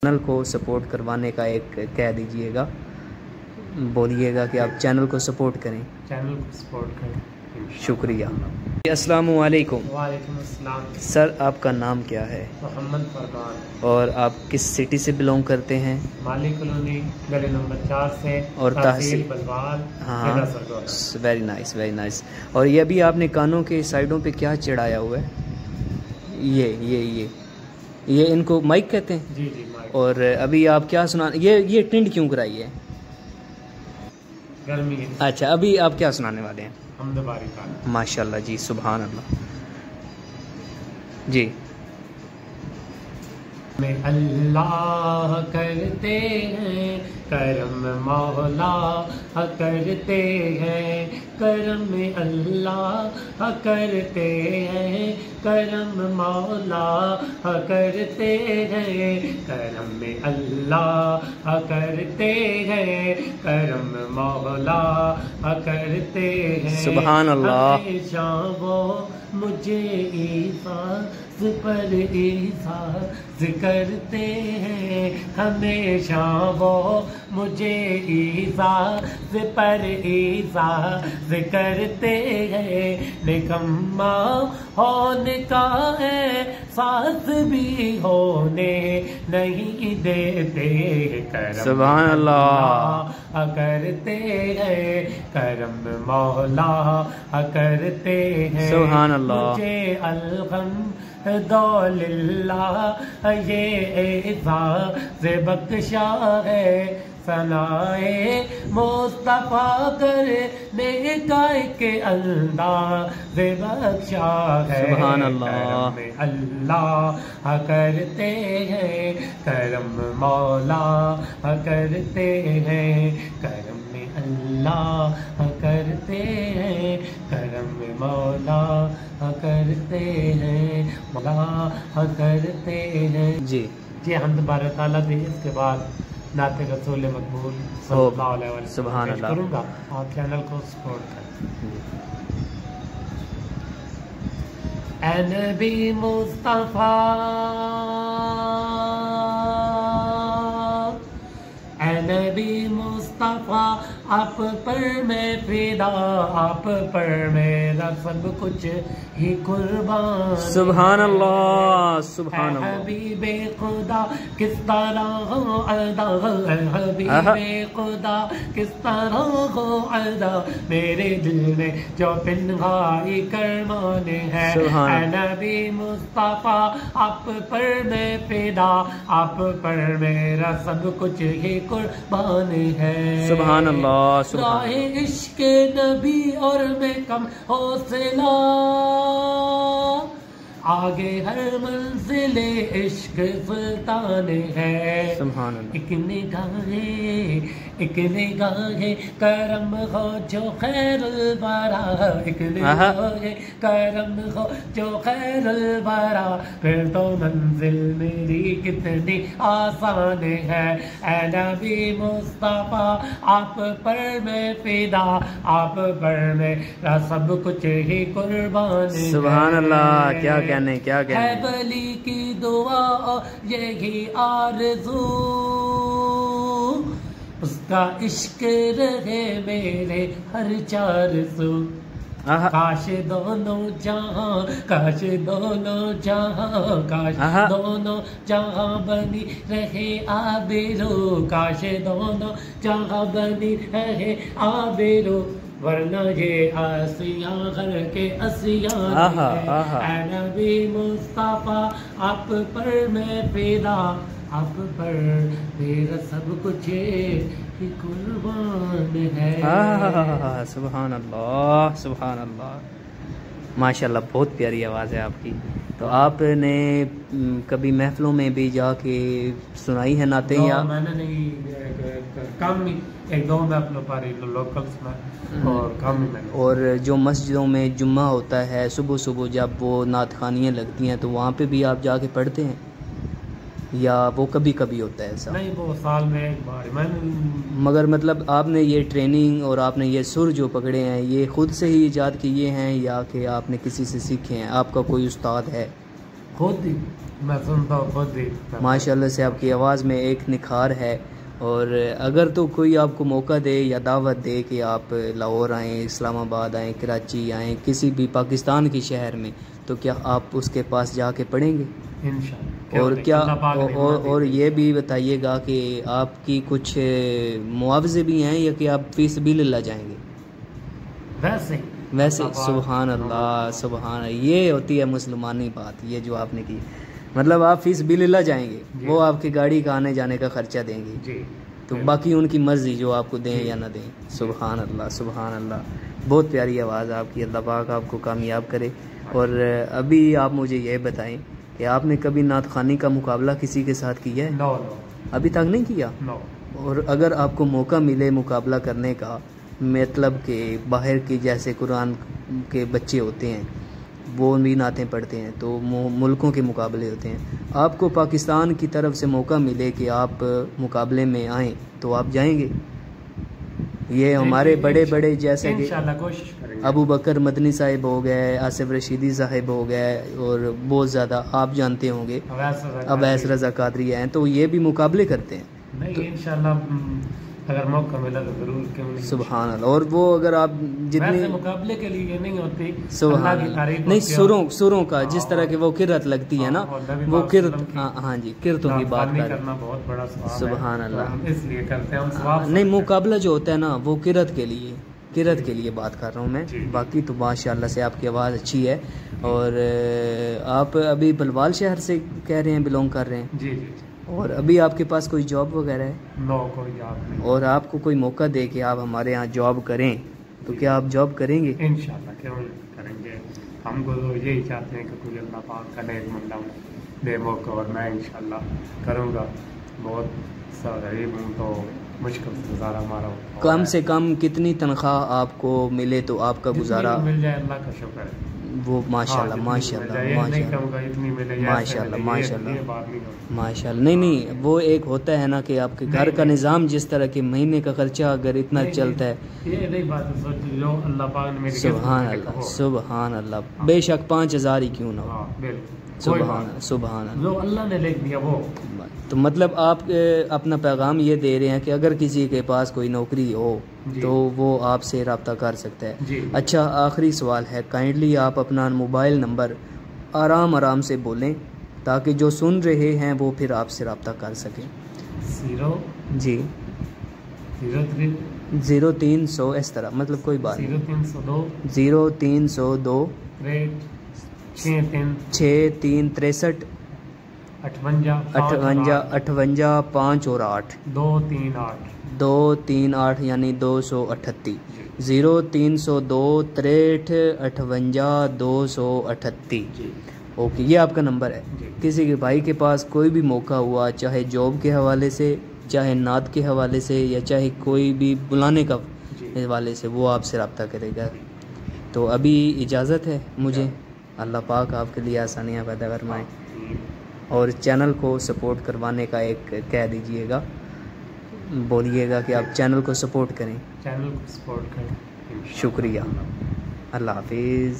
Channel को support करवाने का एक कह दीजिएगा, बोलिएगा कि आप चैनल को सपोर्ट करें। चैनल को सपोर्ट करें। शुक्रिया। अस्सलामु अलैकुम। वालेकुम अस्सलाम। सर, आपका नाम क्या है? मोहम्मद फरमान। और आप किस सिटी से बिलोंग करते हैं? माली कॉलोनी गली नंबर 4 से और तहसील बलवाल। हाँ, वेरी नाइस वेरी नाइस। और ये अभी आपने कानों के साइडों पे क्या चढ़ाया हुआ है? ये इनको माइक कहते हैं? जी जी माइक। और अभी आप क्या सुना, ये टिंड क्यों कराई है? गर्मी है। अच्छा, अभी आप क्या सुनाने वाले हैं? हम्द बारी का। माशाल्लाह जी, सुभान अल्लाह जी। में अल्लाह करते हैं करम, मौला करते हैं करम, में अल्लाह करते हैं करम, मौला करते हैं करम, में अल्लाह करते हैं करम, मौला करते हैं। सुभान अल्लाह। हमेशा वो मुझे इफ़ाज़ पर इफ़ाज़ करते हैं, हमेशा वो मुझे इफ़ाज़ पर इफ़ाज़ करते हैं। निकम्मा होने का एहसास भी होने नहीं देते करम, सुभान अल्लाह करते हैं करम, मौला करते हैं। सुभान अल्लाह। मुझे अल्हम्दुलिल्लाह ये एज़ाज़ बख्शा है, सनाए मुस्तफ़ा करने का एक अंदाज़ बख्शा है। सुभान अल्लाह। करम अल्लाह करते हैं करम, मौला करते हैं करम, अल्लाह करते हैं करम, मौला करते हैं मौला करते हैं जी। हमद बारह ताला दे। इसके बाद नाते रसूल मकबूल सल्लल्लाहु अलैहि वसल्लम सुभान अल्लाह करूँगा। आप चैनल को सपोर्ट करें। ऐ नबी मुस्तफ़ा, ऐ नबी मुस्तफ़ा, आप पर मैं फिदा, आप पर मेरा सब कुछ ही कुर्बान। सुभान अल्लाह सुभान अल्लाह। हबीबे खुदा किस तरह हो अदा, हबीबे खुदा किस तरह हो अदा, मेरे दिल में जो पिन्हाई करमाने हैं। ऐ नबी मुस्तफ़ा, आप पर मैं फिदा, आप पर मेरा सब कुछ ही कुर्बान है। सुभान अल्लाह। राहे इश्क नबी और मैं कम हौसला, आगे हर मंजिले इश्क सुल्तान है। सुभान अल्लाह। एक निगाहे करम हो जो खैरुल वरा, एक निगाहे करम हो जो खैरुल वरा, फिर तो मंजिल मेरी कितनी आसान है। ऐ नबी मुस्तफ़ा, आप पर मैं फिदा, आप पर मेरा सब कुछ ही कुर्बान है। सुभान अल्लाह। क्या कहने है बली की दुआ यही आरज़ू, उसका इश्क रहे मेरे हर चार सू। काश दोनों जहां, काश दोनों जहां, काश दोनों जहां बनी रहे आबिरो, काश दोनों जहां बनी रहे आबिरो, वरना ये आसिया घर के आसिया है। ऐ नबी मुस्तफ़ा, आप पर मैं फिदा, आप पर मेरा सब कुछ ही कुर्बान है। सुभान अल्लाह सुभान अल्लाह। माशाल्लाह, बहुत प्यारी आवाज़ है आपकी। तो आपने कभी महफिलों में भी जाके सुनाई है नाते? या मैंने नहीं, कम एक दो महफिलों पर लोकल्स में, और कम ही मैंने। और जो मस्जिदों में जुम्मा होता है सुबह सुबह जब वो नात खानियाँ लगती हैं, तो वहाँ पे भी आप जाके पढ़ते हैं या वो कभी कभी होता है ऐसा? नहीं, वो साल में एक बार। मैंने मगर मतलब आपने ये ट्रेनिंग और आपने ये सुर जो पकड़े हैं, ये खुद से ही ईजाद किए हैं या कि आपने किसी से सीखे हैं? आपका कोई उस्ताद है? खुद ही मैं सुनता हूँ खुद ही। माशाल्लाह से आपकी आवाज़ में एक निखार है। और अगर तो कोई आपको मौका दे या दावत दे कि आप लाहौर आएँ, इस्लामाबाद आएँ, कराची आएँ, किसी भी पाकिस्तान के शहर में, तो क्या आप उसके पास जाके पढ़ेंगे? इंशाअल्लाह। और क्या और ये भी बताइएगा कि आपकी कुछ मुआवजे भी हैं या कि आप फी सबिलिल्लाह जाएंगे? वैसे सुभान अल्लाह, सुभान, ये होती है मुसलमानी बात, ये जो आपने की। मतलब आप फी सबिलिल्लाह जाएंगे, वो आपकी गाड़ी का आने जाने का खर्चा देंगे जी। तो बाकी उनकी मर्जी जो आपको दें या ना दें। सुभान अल्लाह, सुभान अल्लाह। बहुत प्यारी आवाज़ आपकी, अल्लाह पाक आपको कामयाब करे। और अभी आप मुझे ये बताएं कि आपने कभी नात ख़ानी का मुकाबला किसी के साथ किया है? नो, अभी तक नहीं किया। और अगर आपको मौका मिले मुकाबला करने का, मतलब कि बाहर की जैसे कुरान के बच्चे होते हैं वो भी नातें पढ़ते हैं, तो मुल्कों के मुकाबले होते हैं, आपको पाकिस्तान की तरफ से मौका मिले कि आप मुकाबले में आएँ, तो आप जाएंगे? ये हमारे बड़े बड़े जैसे कि अबू बकर मदनी साहिब हो गए, आसिफ रशीदी साहिब हो गए, और बहुत ज़्यादा आप जानते होंगे अवैस रज़ा कादरी हैं, तो ये भी मुकाबले करते हैं। नहीं, तो इंशाल्लाह अगर मौका मिला तो जरूर, क्यों नहीं। सुभान अल्लाह। और वो अगर आप जितने मुकाबले के लिए नहीं होती, सुभान नहीं, सुरों का जिस तरह की वो किरत लगती है ना, वो किरत, हाँ जी, किरतों की बात करना बहुत बड़ा सुभान अल्लाह, इसलिए करते हैं। नहीं, मुकाबला जो होता है ना वो किरत के लिए बात कर रहा हूँ मैं। बाकी तो माशाल्लाह से आपकी आवाज़ अच्छी है। और आप अभी बलवाल शहर से कह रहे हैं, बिलोंग कर रहे हैं? जी। और अभी आपके पास कोई जॉब वगैरह है? नो, कोई जॉब नहीं। और आपको कोई मौका दे कि आप हमारे यहाँ जॉब करें, तो क्या आप जॉब करेंगे? इंशाल्लाह, क्यों करेंगे। हमको तो यही चाहते हैं कि कोई अल्लाह पाक का नेक बंदा दे मौका, और मैं इंशाल्लाह करूँगा। बहुत सा गरीब हूँ तो मुश्किल से गुजारा हमारा। कम से कम कितनी तनख्वाह आपको मिले तो आपका गुजारा मिल जाए, अल्लाह का शुक्र है। वो माशाल्लाह, माशाल्लाह, माशाल्लाह, माशाल्लाह। नहीं, वो एक होता है ना कि आपके घर का निज़ाम जिस तरह के महीने का खर्चा अगर इतना चलता है, सुभान अल्लाह, सुभान अल्लाह, बेशक 5,000 ही क्यों ना हो, सुभान अल्लाह, अल्लाह ने लिख दिया वो। तो मतलब आप अपना पैगाम ये दे रहे हैं कि अगर किसी के पास कोई नौकरी हो तो वो आपसे रब्ता कर सकता है। अच्छा, आखिरी सवाल है, काइंडली आप अपना मोबाइल नंबर आराम से बोलें ताकि जो सुन रहे हैं वो फिर आपसे रब्ता कर सकें। 0300 इस तरह, मतलब कोई बात नहीं, 0302 6363 58 5 और 8 238 यानी 238। 0302 63 58 238। ओके, ये आपका नंबर है। किसी के भाई के पास कोई भी मौका हुआ, चाहे जॉब के हवाले से, चाहे नात के हवाले से, या चाहे कोई भी बुलाने का हवाले से, वो आपसे रब्ता करेगा। तो अभी इजाज़त है मुझे, अल्लाह पाक आपके लिए आसानियाँ पैदा फरमाए। और चैनल को सपोर्ट करवाने का एक कह दीजिएगा, बोलिएगा कि आप चैनल को सपोर्ट करें। चैनल को सपोर्ट करें। शुक्रिया, अल्लाह हाफिज़।